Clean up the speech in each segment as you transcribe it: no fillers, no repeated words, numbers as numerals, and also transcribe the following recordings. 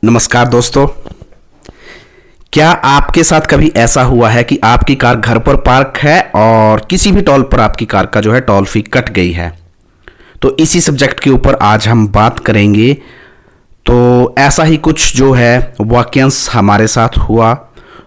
नमस्कार दोस्तों। क्या आपके साथ कभी ऐसा हुआ है कि आपकी कार घर पर पार्क है और किसी भी टोल पर आपकी कार का जो है टोल फी कट गई है? तो इसी सब्जेक्ट के ऊपर आज हम बात करेंगे। तो ऐसा ही कुछ जो है वाकयांश हमारे साथ हुआ,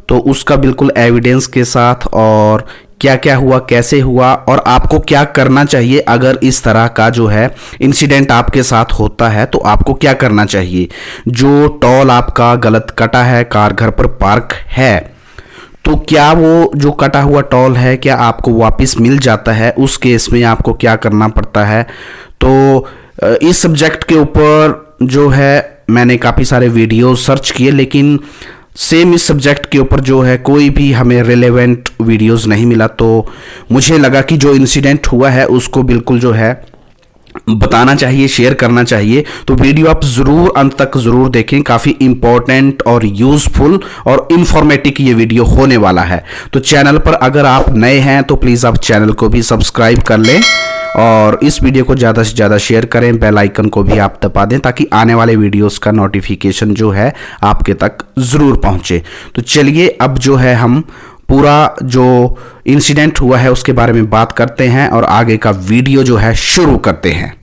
तो उसका बिल्कुल एविडेंस के साथ और क्या क्या हुआ, कैसे हुआ और आपको क्या करना चाहिए अगर इस तरह का जो है इंसिडेंट आपके साथ होता है, तो आपको क्या करना चाहिए। जो टोल आपका गलत कटा है, कार घर पर पार्क है, तो क्या वो जो कटा हुआ टोल है क्या आपको वापस मिल जाता है? उस केस में आपको क्या करना पड़ता है? तो इस सब्जेक्ट के ऊपर जो है मैंने काफ़ी सारे वीडियो सर्च किए, लेकिन सेम इस सब्जेक्ट के ऊपर जो है कोई भी हमें रिलेवेंट वीडियोस नहीं मिला। तो मुझे लगा कि जो इंसिडेंट हुआ है उसको बिल्कुल जो है बताना चाहिए, शेयर करना चाहिए। तो वीडियो आप ज़रूर अंत तक ज़रूर देखें, काफ़ी इंपॉर्टेंट और यूज़फुल और इन्फॉर्मेटिव ये वीडियो होने वाला है। तो चैनल पर अगर आप नए हैं तो प्लीज़ आप चैनल को भी सब्सक्राइब कर लें और इस वीडियो को ज़्यादा से ज़्यादा शेयर करें। बेल आइकन को भी आप दबा दें ताकि आने वाले वीडियोस का नोटिफिकेशन जो है आपके तक ज़रूर पहुंचे। तो चलिए अब जो है हम पूरा जो इंसिडेंट हुआ है उसके बारे में बात करते हैं और आगे का वीडियो जो है शुरू करते हैं।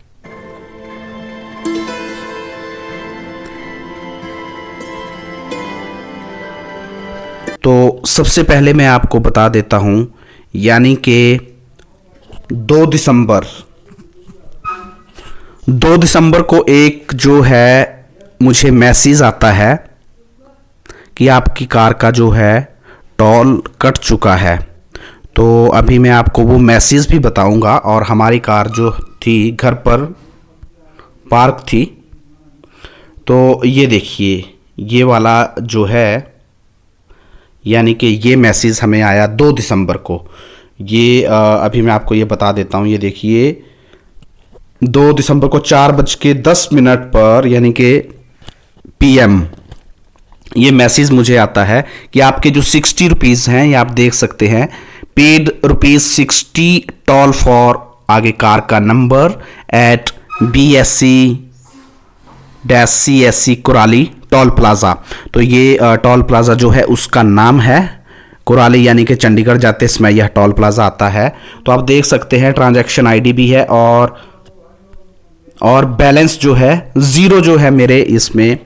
तो सबसे पहले मैं आपको बता देता हूं, यानी कि 2 दिसंबर को एक जो है मुझे मैसेज आता है कि आपकी कार का जो है टोल कट चुका है। तो अभी मैं आपको वो मैसेज भी बताऊंगा। और हमारी कार जो थी घर पर पार्क थी, तो ये देखिए ये वाला जो है, यानी कि ये मैसेज हमें आया 2 दिसंबर को। ये अभी मैं आपको ये बता देता हूँ। ये देखिए 2 दिसंबर को 4:10 पर यानी कि PM ये मैसेज मुझे आता है कि आपके जो 60 रुपीज़ हैं, ये आप देख सकते हैं, पेड ₹60 टोल फॉर आगे कार का number at BSC-CSC Kurali toll plaza. तो ये टोल प्लाज़ा जो है उसका नाम है कुराली, यानी कि चंडीगढ़ जाते समय यह टोल प्लाज़ा आता है। तो आप देख सकते हैं ट्रांजैक्शन ID भी है और बैलेंस जो है ज़ीरो जो है मेरे इसमें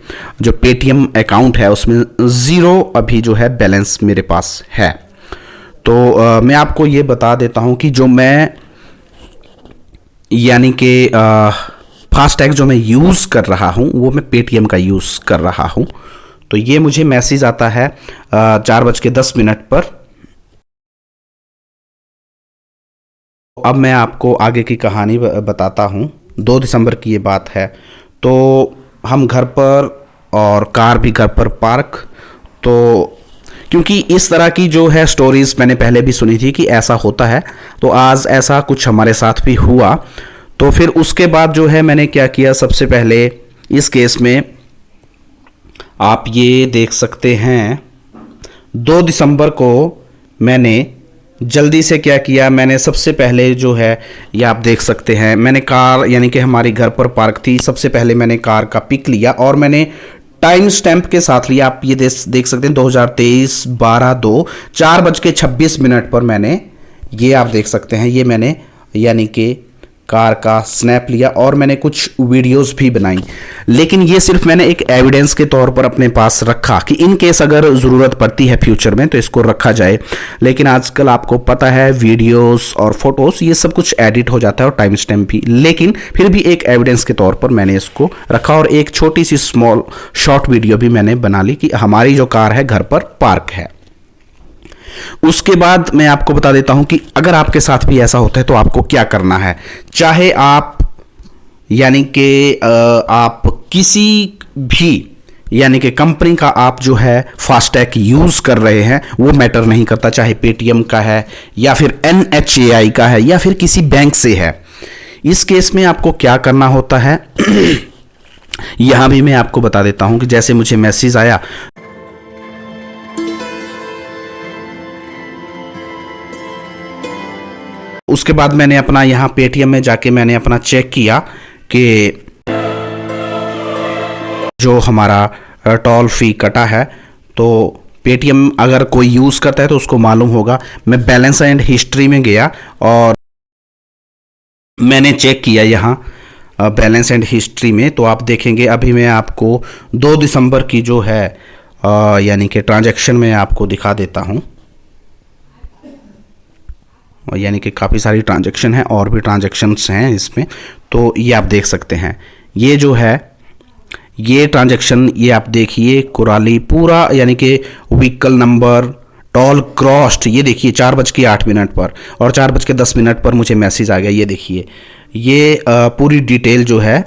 जो पेटीएम अकाउंट है उसमें ज़ीरो अभी जो है बैलेंस मेरे पास है। तो मैं आपको ये बता देता हूँ कि जो मैं यानी कि फास्टैग जो मैं यूज़ कर रहा हूँ वो मैं पेटीएम का यूज़ कर रहा हूँ। तो ये मुझे मैसेज आता है 4:10 पर। अब मैं आपको आगे की कहानी बताता हूँ। 2 दिसंबर की ये बात है। तो हम घर पर और कार भी घर पर पार्क। तो क्योंकि इस तरह की जो है स्टोरीज़ मैंने पहले भी सुनी थी कि ऐसा होता है, तो आज ऐसा कुछ हमारे साथ भी हुआ। तो फिर उसके बाद जो है मैंने क्या किया, सबसे पहले इस केस में आप ये देख सकते हैं 2 दिसंबर को मैंने जल्दी से क्या किया, मैंने सबसे पहले जो है ये आप देख सकते हैं, मैंने कार यानी कि हमारी घर पर पार्क थी, सबसे पहले मैंने कार का पिक लिया और मैंने टाइम स्टैंप के साथ लिया। आप ये देख सकते हैं 2023 12/2 4:26 पर मैंने ये आप देख सकते हैं, ये मैंने यानी कि कार का स्नैप लिया और मैंने कुछ वीडियोस भी बनाई। लेकिन ये सिर्फ मैंने एक एविडेंस के तौर पर अपने पास रखा कि इन केस अगर ज़रूरत पड़ती है फ्यूचर में तो इसको रखा जाए। लेकिन आजकल आपको पता है वीडियोस और फोटोज़ ये सब कुछ एडिट हो जाता है और टाइम स्टैम्प भी, लेकिन फिर भी एक एविडेंस के तौर पर मैंने इसको रखा और एक छोटी सी स्मॉल शॉर्ट वीडियो भी मैंने बना ली कि हमारी जो कार है घर पर पार्क है। उसके बाद मैं आपको बता देता हूं कि अगर आपके साथ भी ऐसा होता है तो आपको क्या करना है। चाहे आप यानी कि आप किसी भी यानी कि कंपनी का आप जो है फास्टैग यूज़ कर रहे हैं, वो मैटर नहीं करता, चाहे पेटीएम का है या फिर NHAI का है या फिर किसी बैंक से है। इस केस में आपको क्या करना होता है यहां भी मैं आपको बता देता हूं कि जैसे मुझे मैसेज आया, उसके बाद मैंने अपना यहाँ पेटीएम में जाके मैंने अपना चेक किया कि जो हमारा टोल फी कटा है। तो पेटीएम अगर कोई यूज़ करता है तो उसको मालूम होगा। मैं बैलेंस एंड हिस्ट्री में गया और मैंने चेक किया यहाँ बैलेंस एंड हिस्ट्री में, तो आप देखेंगे अभी मैं आपको 2 दिसंबर की जो है यानी कि ट्रांजैक्शन में आपको दिखा देता हूँ। यानी कि काफ़ी सारी ट्रांजैक्शन है और भी ट्रांजैक्शंस हैं इसमें, तो ये आप देख सकते हैं। ये जो है ये ट्रांजैक्शन, ये आप देखिए कुराली पूरा, यानी कि व्हीकल नंबर, टोल क्रॉस्ड, ये देखिए 4:08 पर और 4:10 पर मुझे मैसेज आ गया। ये देखिए ये पूरी डिटेल जो है,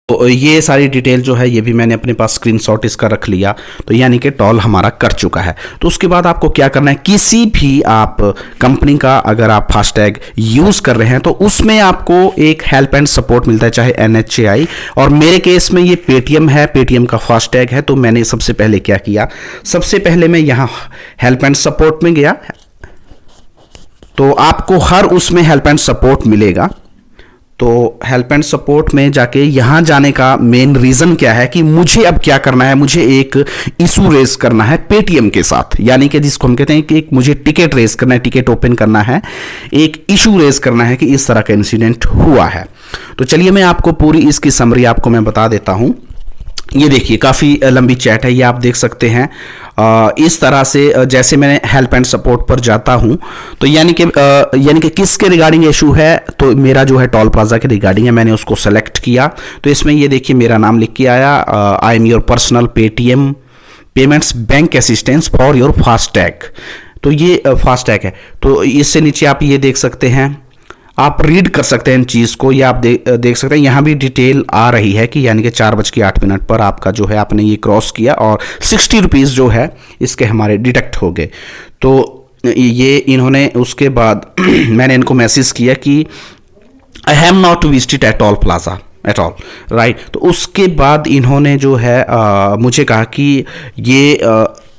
तो ये सारी डिटेल जो है ये भी मैंने अपने पास स्क्रीनशॉट इसका रख लिया। तो यानी कि टोल हमारा कट चुका है। तो उसके बाद आपको क्या करना है, किसी भी आप कंपनी का अगर आप फास्टैग यूज़ कर रहे हैं तो उसमें आपको एक हेल्प एंड सपोर्ट मिलता है, चाहे NHAI, और मेरे केस में ये पेटीएम है, पेटीएम का फास्टैग है। तो मैंने सबसे पहले क्या किया, सबसे पहले मैं यहाँ हेल्प एंड सपोर्ट में गया। तो आपको हर उसमें हेल्प एंड सपोर्ट मिलेगा। तो हेल्प एंड सपोर्ट में जाके यहाँ जाने का मेन रीज़न क्या है कि मुझे अब क्या करना है, मुझे एक इशू रेज करना है पेटीएम के साथ, यानी कि जिसको हम कहते हैं कि एक मुझे टिकट रेज करना है, टिकट ओपन करना है, एक इशू रेज करना है कि इस तरह का इंसिडेंट हुआ है। तो चलिए मैं आपको पूरी इसकी समरी आपको मैं बता देता हूँ। ये देखिए काफ़ी लंबी चैट है, ये आप देख सकते हैं। इस तरह से जैसे मैं हेल्प एंड सपोर्ट पर जाता हूं तो यानी कि किसके रिगार्डिंग इशू है, तो मेरा जो है टोल प्लाजा के रिगार्डिंग है। मैंने उसको सेलेक्ट किया तो इसमें ये देखिए मेरा नाम लिख के आया, I am your personal Paytm payments bank assistance for your FASTag. तो ये फास्टैग है। तो इससे नीचे आप ये देख सकते हैं, आप रीड कर सकते हैं इन चीज़ को, ये आप देख सकते हैं। यहाँ भी डिटेल आ रही है कि यानी कि 4:08 पर आपका जो है आपने ये क्रॉस किया और 60 रुपीज़ जो है इसके हमारे डिडक्ट हो गए। तो ये इन्होंने उसके बाद मैंने इनको मैसेज किया कि I have not visited at toll plaza at all, right. तो उसके बाद इन्होंने जो है मुझे कहा कि ये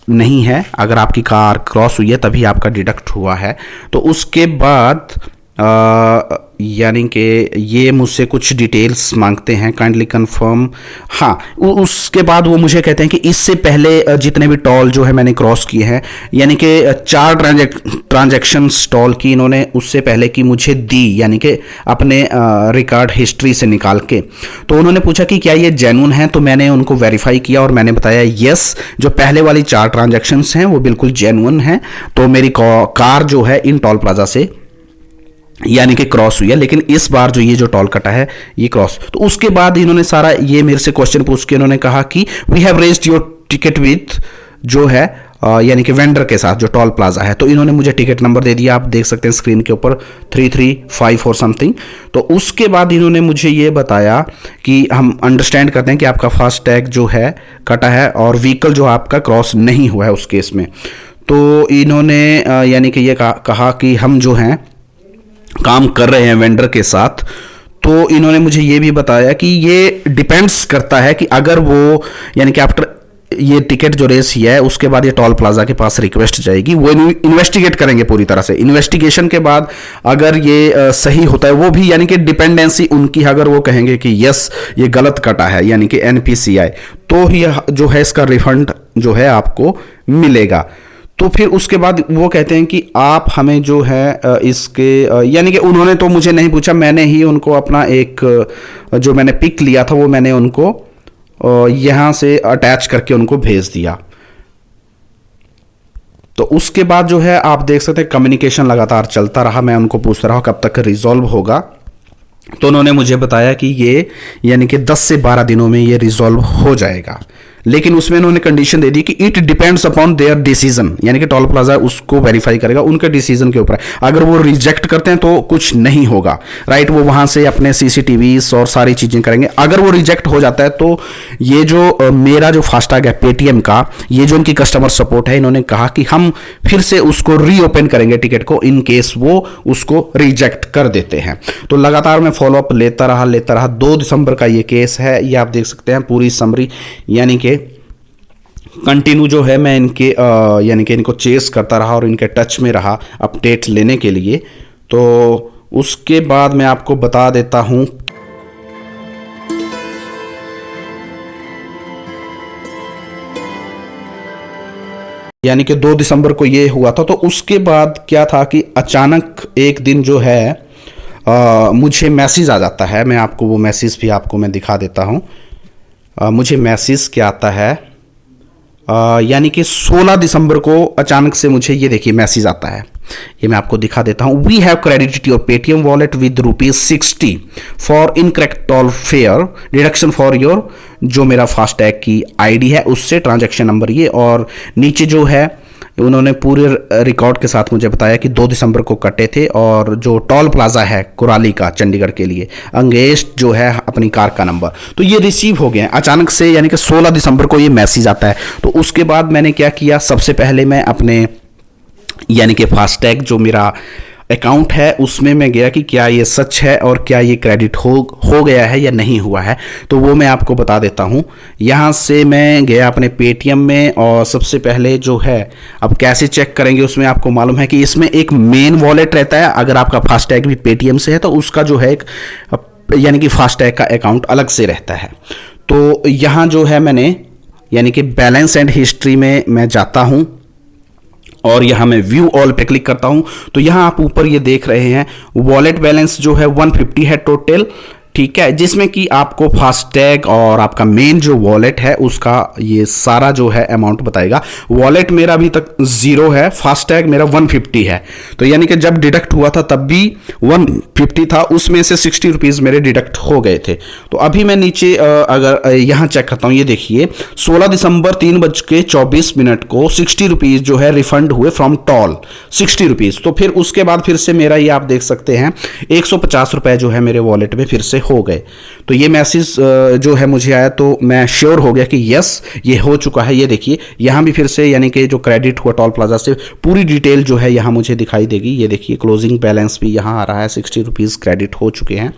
नहीं है, अगर आपकी कार क्रॉस हुई है तभी आपका डिडक्ट हुआ है। तो उसके बाद यानी कि ये मुझसे कुछ डिटेल्स मांगते हैं, काइंडली कंफर्म। हाँ, उसके बाद वो मुझे कहते हैं कि इससे पहले जितने भी टोल जो है मैंने क्रॉस किए हैं, यानी कि 4 ट्रांजैक्शंस टोल की इन्होंने उससे पहले की मुझे दी, यानी कि अपने रिकॉर्ड हिस्ट्री से निकाल के। तो उन्होंने पूछा कि क्या ये जेन्युइन है, तो मैंने उनको वेरीफाई किया और मैंने बताया यस, जो पहले वाली 4 ट्रांजैक्शंस हैं वो बिल्कुल जेन्युइन हैं। तो मेरी कार जो है इन टोल प्लाजा से यानी कि क्रॉस हुई है, लेकिन इस बार जो ये जो टोल कटा है ये क्रॉस। तो उसके बाद इन्होंने सारा ये मेरे से क्वेश्चन पूछ के इन्होंने कहा कि we have raised your ticket with जो है यानी कि वेंडर के साथ जो टोल प्लाजा है। तो इन्होंने मुझे टिकट नंबर दे दिया, आप देख सकते हैं स्क्रीन के ऊपर 3354 और समथिंग। तो उसके बाद इन्होंने मुझे ये बताया कि हम अंडरस्टैंड करते हैं कि आपका फास्टैग जो है कटा है और व्हीकल जो आपका क्रॉस नहीं हुआ है उस केस में। तो इन्होंने यानी कि ये कहा कि हम जो हैं काम कर रहे हैं वेंडर के साथ। तो इन्होंने मुझे ये भी बताया कि ये डिपेंड्स करता है कि अगर वो यानी कि आफ्टर ये टिकट जो रेस किया है उसके बाद ये टोल प्लाजा के पास रिक्वेस्ट जाएगी, वो इन्वेस्टिगेट करेंगे पूरी तरह से। इन्वेस्टिगेशन के बाद अगर ये सही होता है, वो भी यानी कि डिपेंडेंसी उनकी, अगर वो कहेंगे कि यस ये गलत कटा है यानी कि NPCI, तो ही जो है इसका रिफंड जो है आपको मिलेगा। तो फिर उसके बाद वो कहते हैं कि आप हमें जो है इसके यानी कि उन्होंने तो मुझे नहीं पूछा, मैंने ही उनको अपना एक जो मैंने पिक लिया था वो मैंने उनको यहाँ से अटैच करके उनको भेज दिया। तो उसके बाद जो है आप देख सकते हैं कम्युनिकेशन लगातार चलता रहा, मैं उनको पूछता रहा कब तक रिजॉल्व होगा। तो उन्होंने मुझे बताया कि ये यानी कि 10 से 12 दिनों में ये रिजॉल्व हो जाएगा, लेकिन उसमें उन्होंने कंडीशन दे दी कि it depends upon their decision, यानी कि टोल प्लाजा उसको वेरीफाई करेगा, उनके डिसीजन के ऊपर है। अगर वो रिजेक्ट करते हैं तो कुछ नहीं होगा, राइट। वो वहां से अपने CCTVs और सारी चीजें करेंगे। अगर वो रिजेक्ट हो जाता है तो ये जो मेरा जो फास्टैग है पेटीएम का, ये जो इनकी कस्टमर सपोर्ट है, इन्होंने कहा कि हम फिर से उसको रीओपन करेंगे टिकट को, इन केस वो उसको रिजेक्ट कर देते हैं। तो लगातार मैं फॉलोअप लेता रहा। 2 दिसंबर का ये केस है, ये आप देख सकते हैं पूरी समरी, यानी कि कंटिन्यू जो है मैं इनके यानी कि इनको चेस करता रहा और इनके टच में रहा अपडेट लेने के लिए। तो उसके बाद मैं आपको बता देता हूँ यानी कि 2 दिसंबर को ये हुआ था। तो उसके बाद क्या था कि अचानक एक दिन जो है मुझे मैसेज आ जाता है। मैं आपको वो मैसेज भी आपको मैं दिखा देता हूँ। मुझे मैसेज क्या आता है, यानी कि 16 दिसंबर को अचानक से मुझे ये देखिए मैसेज आता है। ये मैं आपको दिखा देता हूँ। We have credited your Paytm wallet with ₹60 for incorrect toll fare deduction for your, जो मेरा फास्टैग की आईडी है उससे ट्रांजैक्शन नंबर ये, और नीचे जो है उन्होंने पूरे रिकॉर्ड के साथ मुझे बताया कि 2 दिसंबर को कटे थे, और जो टोल प्लाजा है कुराली का चंडीगढ़ के लिए अंगेस्ट जो है अपनी कार का नंबर, तो ये रिसीव हो गए हैं अचानक से, यानी कि 16 दिसंबर को ये मैसेज आता है। तो उसके बाद मैंने क्या किया, सबसे पहले मैं अपने यानी कि फास्टैग जो मेरा अकाउंट है उसमें मैं गया कि क्या ये सच है और क्या ये क्रेडिट हो गया है या नहीं हुआ है। तो वो मैं आपको बता देता हूँ। यहाँ से मैं गया अपने पेटीएम में, और सबसे पहले जो है अब कैसे चेक करेंगे उसमें आपको मालूम है कि इसमें एक मेन वॉलेट रहता है। अगर आपका फास्टैग भी पेटीएम से है तो उसका जो है एक यानी कि फास्टैग का अकाउंट अलग से रहता है। तो यहाँ जो है मैंने यानी कि बैलेंस एंड हिस्ट्री में मैं जाता हूँ, और यहाँ मैं व्यू ऑल पे क्लिक करता हूँ। तो यहाँ आप ऊपर ये देख रहे हैं वॉलेट बैलेंस जो है 150 है टोटल, ठीक है, जिसमें कि आपको फास्टैग और आपका मेन जो वॉलेट है उसका ये सारा जो है अमाउंट बताएगा। वॉलेट मेरा अभी तक 0 है, फास्टैग मेरा 150 है। तो यानी कि जब डिडक्ट हुआ था तब भी 150 था, उसमें से 60 रुपीज़ मेरे डिडक्ट हो गए थे। तो अभी मैं नीचे अगर यहाँ चेक करता हूँ, ये देखिए 16 दिसंबर 3:24 को 60 रुपीज़ जो है रिफंड हुए फ्रॉम टॉल, 60 रुपीज़। तो फिर उसके बाद फिर से मेरा ये आप देख सकते हैं 150 रुपये जो है मेरे वॉलेट में फिर से हो गए। तो ये मैसेज जो है मुझे आया तो मैं श्योर हो गया कि यस ये हो चुका है। ये देखिए यहाँ भी फिर से यानी कि जो क्रेडिट हुआ टोल प्लाजा से पूरी डिटेल जो है यहाँ मुझे दिखाई देगी। ये देखिए क्लोजिंग बैलेंस भी यहाँ आ रहा है, 60 रुपीज़ क्रेडिट हो चुके हैं।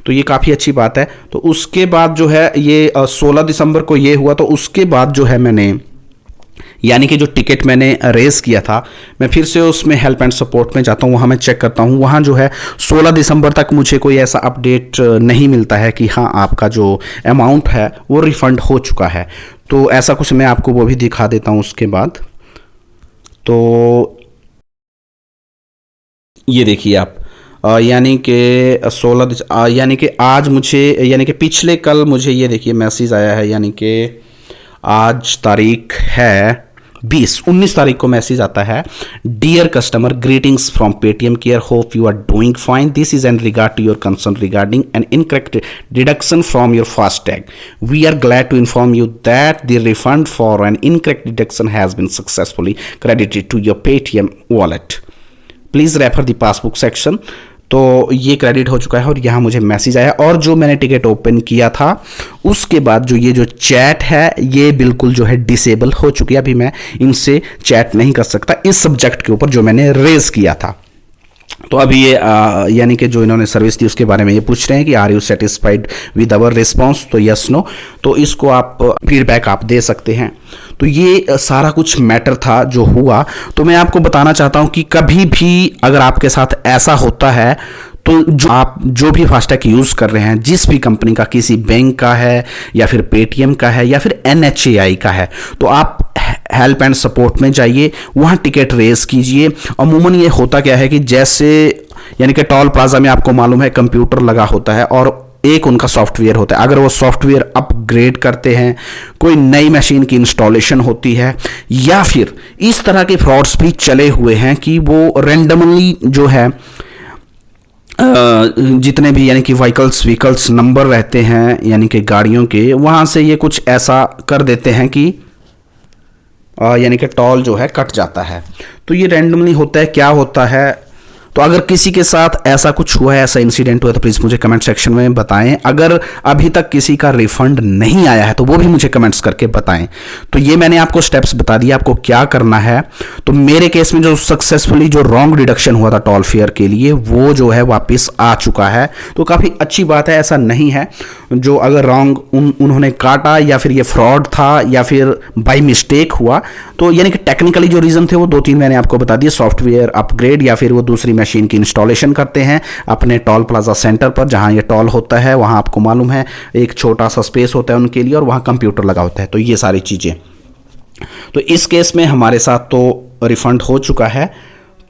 तो ये काफ़ी अच्छी बात है। तो उसके बाद जो है ये 16 दिसंबर को ये हुआ। तो उसके बाद जो है मैंने यानी कि जो टिकट मैंने रेस किया था, मैं फिर से उसमें हेल्प एंड सपोर्ट में जाता हूँ, वहाँ मैं चेक करता हूँ। वहाँ जो है 16 दिसंबर तक मुझे कोई ऐसा अपडेट नहीं मिलता है कि हाँ आपका जो अमाउंट है वो रिफ़ंड हो चुका है। तो ऐसा कुछ मैं आपको वो भी दिखा देता हूँ उसके बाद। तो ये देखिए आप यानी कि 16 यानी कि आज मुझे यानी कि पिछले कल मुझे ये देखिए मैसेज आया है, यानी कि आज तारीख है 19 तारीख को मैसेज आता है, dear customer greetings from Paytm care, hope you are doing fine, this is an regard to your concern regarding an incorrect deduction from your FASTag, we are glad to inform you that the refund for an incorrect deduction has been successfully credited to your Paytm wallet, please refer the passbook section. तो ये credit हो चुका है और यहाँ मुझे message आया। और जो मैंने टिकट ओपन किया था उसके बाद जो ये जो चैट है ये बिल्कुल जो है डिसेबल हो चुकी है। अभी मैं इनसे चैट नहीं कर सकता इस सब्जेक्ट के ऊपर जो मैंने रेज किया था। तो अभी ये यानी कि जो इन्होंने सर्विस दी उसके बारे में ये पूछ रहे हैं कि are you satisfied with our response, तो यस नो, तो इसको आप फीडबैक आप दे सकते हैं। तो ये सारा कुछ मैटर था जो हुआ। तो मैं आपको बताना चाहता हूँ कि कभी भी अगर आपके साथ ऐसा होता है तो जो आप जो भी फास्टैग यूज़ कर रहे हैं, जिस भी कंपनी का, किसी बैंक का है या फिर पेटीएम का है या फिर NHAI का है, तो आप हेल्प एंड सपोर्ट में जाइए, वहाँ टिकट रेस कीजिए। अमूमन ये होता क्या है कि जैसे यानी कि टोल प्लाजा में आपको मालूम है कंप्यूटर लगा होता है और एक उनका सॉफ्टवेयर होता है। अगर वो सॉफ्टवेयर अपग्रेड करते हैं, कोई नई मशीन की इंस्टॉलेशन होती है, या फिर इस तरह के फ्रॉड्स भी चले हुए हैं कि वो रेंडमली जो है जितने भी यानी कि व्हीकल्स नंबर रहते हैं यानी कि गाड़ियों के, वहाँ से ये कुछ ऐसा कर देते हैं कि यानी कि टोल जो है कट जाता है। तो ये रैंडमली होता है। क्या होता है, तो अगर किसी के साथ ऐसा कुछ हुआ है, ऐसा इंसिडेंट हुआ, तो प्लीज़ मुझे कमेंट सेक्शन में बताएं। अगर अभी तक किसी का रिफंड नहीं आया है तो वो भी मुझे कमेंट्स करके बताएं। तो ये मैंने आपको स्टेप्स बता दिए आपको क्या करना है। तो मेरे केस में जो सक्सेसफुली जो रॉन्ग डिडक्शन हुआ था टोल फेयर के लिए, वो जो है वापस आ चुका है। तो काफ़ी अच्छी बात है। ऐसा नहीं है जो अगर रॉन्ग उन्होंने काटा या फिर ये फ्रॉड था या फिर बाई मिस्टेक हुआ, तो यानी कि टेक्निकली जो रीज़न थे वो 2-3 मैंने आपको बता दिए। सॉफ्टवेयर अपग्रेड या फिर वो दूसरी मशीन की इंस्टॉलेशन करते हैं अपने टोल प्लाजा सेंटर पर जहां ये टोल होता है। वहां आपको मालूम है एक छोटा सा स्पेस होता है उनके लिए और वहां कंप्यूटर लगा होता है। तो ये सारी चीज़ें तो इस केस में हमारे साथ तो रिफ़ंड हो चुका है।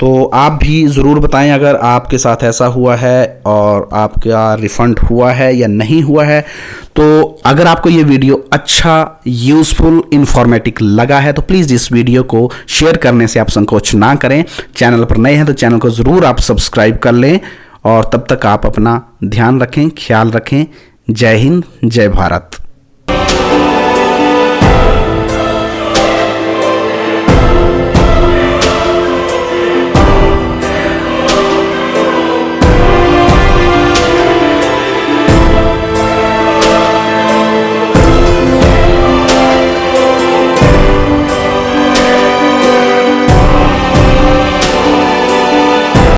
तो आप भी ज़रूर बताएं अगर आपके साथ ऐसा हुआ है और आपका रिफ़ंड हुआ है या नहीं हुआ है। तो अगर आपको ये वीडियो अच्छा, यूज़फुल, इन्फॉर्मेटिव लगा है तो प्लीज़ इस वीडियो को शेयर करने से आप संकोच ना करें। चैनल पर नए हैं तो चैनल को ज़रूर आप सब्सक्राइब कर लें और तब तक आप अपना ध्यान रखें, ख्याल रखें। जय हिंद, जय भारत।